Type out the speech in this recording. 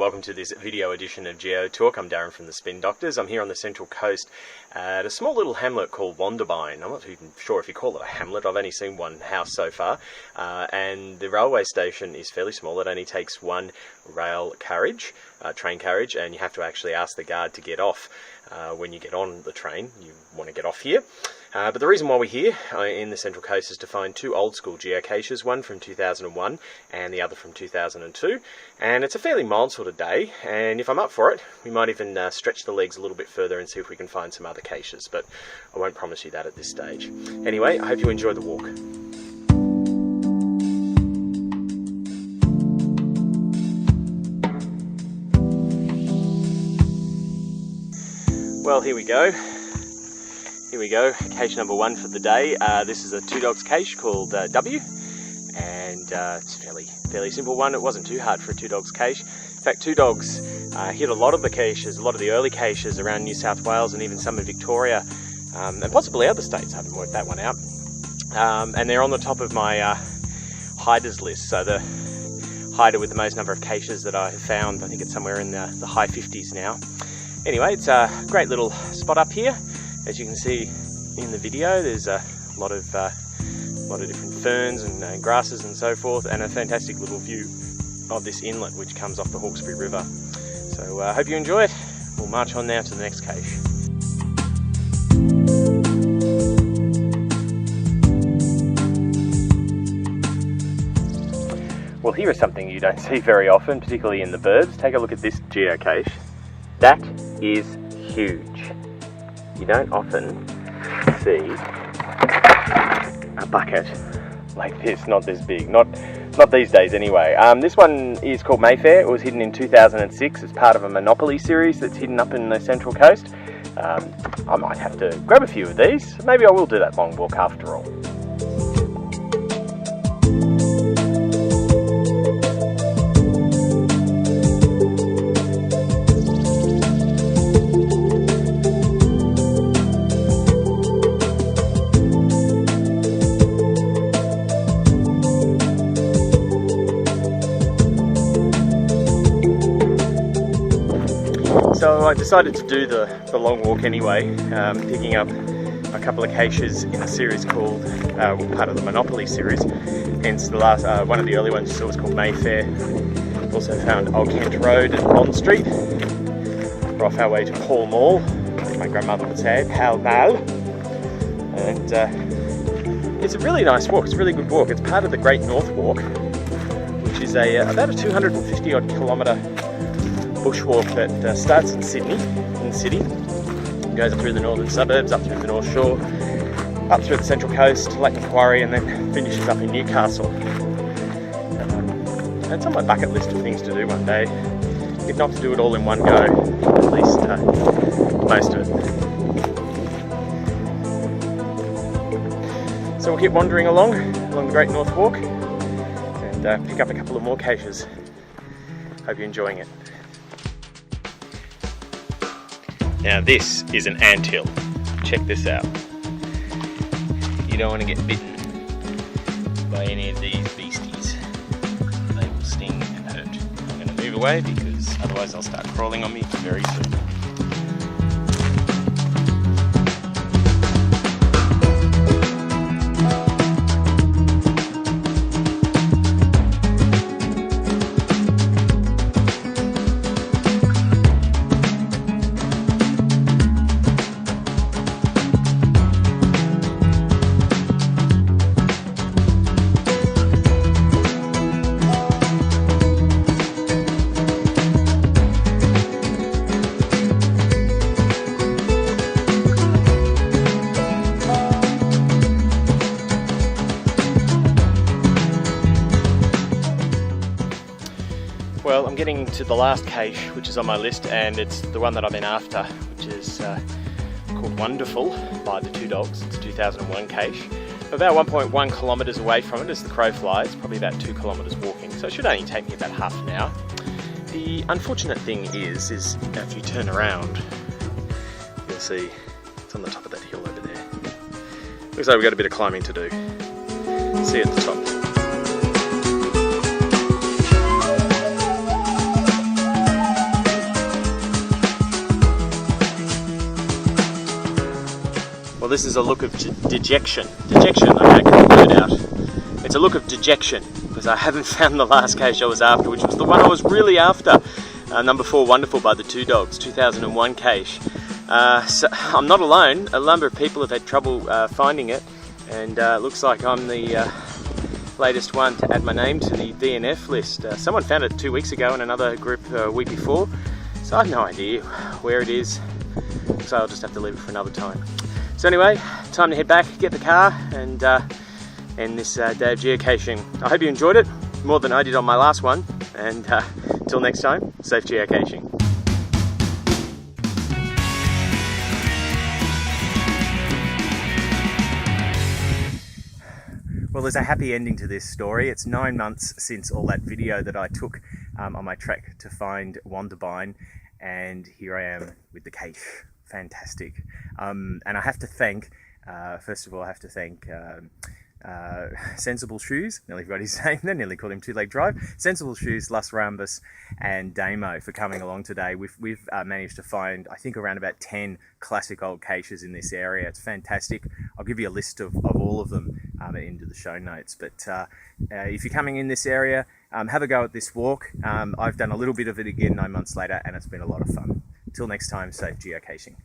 welcome to this video edition of Geotalk. I'm Darren from the Spin Doctors. I'm here on the Central Coast at a small little hamlet called Wonderbine. I'm not even sure if you call it a hamlet. I've only seen one house so far, and the railway station is fairly small. It only takes one rail carriage, train carriage, and you have to actually ask the guard to get off when you get on the train. You want to get off here. But the reason why we're here in the Central Coast is to find two old school geocaches, one from 2001 and the other from 2002. And it's a fairly mild sort of day, and if I'm up for it, we might even stretch the legs a little bit further and see if we can find some other caches, but I won't promise you that at this stage. Anyway, I hope you enjoy the walk. Well, here we go. Here we go, cache number one for the day. This is a two dogs cache called W, and it's a fairly simple one. It wasn't too hard for a two dogs cache. In fact, two dogs hit a lot of the caches, a lot of the early caches around New South Wales and even some in Victoria, and possibly other states. I haven't worked that one out. And they're on the top of my hiders list, so the hider with the most number of caches that I have found. I think it's somewhere in the high 50s now. Anyway, it's a great little spot up here. As you can see in the video, there's a lot of different ferns and grasses and so forth, and a fantastic little view of this inlet which comes off the Hawkesbury River. So I hope you enjoy it. We'll march on now to the next cache. Well, here is something you don't see very often, particularly in the burbs. Take a look at this geocache. That is huge. You don't often see a bucket like this, not this big, not these days anyway. This one is called Mayfair. It was hidden in 2006 as part of a Monopoly series that's hidden up in the Central Coast. I might have to grab a few of these. Maybe I will do that long walk after all. So I decided to do the long walk anyway, picking up a couple of caches in a series called, part of the Monopoly series, hence the last, one of the early ones you saw was called Mayfair. Also found Old Kent Road and Bond Street. We're off our way to Pall Mall, as my grandmother would say, Pall Mall. And it's a really nice walk, it's a really good walk. It's part of the Great North Walk, which is about a 250 odd kilometre bushwalk that starts in Sydney, in the city, goes up through the northern suburbs, up through the North Shore, up through the Central Coast, Lake Macquarie, and then finishes up in Newcastle. And it's on my bucket list of things to do one day, if not to do it all in one go, at least most of it. So we'll keep wandering along the Great North Walk and pick up a couple of more caches. Hope you're enjoying it. Now this is an anthill. Check this out. You don't want to get bitten by any of these beasties. They will sting and hurt. I'm going to move away because otherwise they'll start crawling on me very soon. Well, I'm getting to the last cache, which is on my list, and it's the one that I've been after, which is called Wonderful by the Two Dogs. It's a 2001 cache. About 1.1 kilometres away from it as the crow flies, probably about 2 kilometres walking, so it should only take me about half an hour. The unfortunate thing is if you turn around, you'll see it's on the top of that hill over there. Looks like we've got a bit of climbing to do. See you at the top. Well, this is a look of dejection. Dejection, okay, get the word out. It's a look of dejection because I haven't found the last cache I was after, which was the one I was really after. Number 4, Wonderful by the Two Dogs, 2001 cache. So I'm not alone. A number of people have had trouble finding it, and it looks like I'm the latest one to add my name to the DNF list. Someone found it 2 weeks ago and another group a week before, so I have no idea where it is, so I'll just have to leave it for another time. So anyway, time to head back, get the car, and end this day of geocaching. I hope you enjoyed it more than I did on my last one, and until next time, safe geocaching. Well, there's a happy ending to this story. It's 9 months since all that video that I took on my trek to find Wonderbine, and here I am with the cache. Fantastic. And I have to thank, first of all, I have to thank Sensible Shoes, nearly forgot his name then, nearly called him Two Leg Drive. Sensible Shoes, Las Rambas and Damo for coming along today. We've managed to find, I think, around about 10 classic old caches in this area. It's fantastic. I'll give you a list of all of them into the show notes. But if you're coming in this area, have a go at this walk. I've done a little bit of it again 9 months later, and it's been a lot of fun. Till next time, safe geocaching.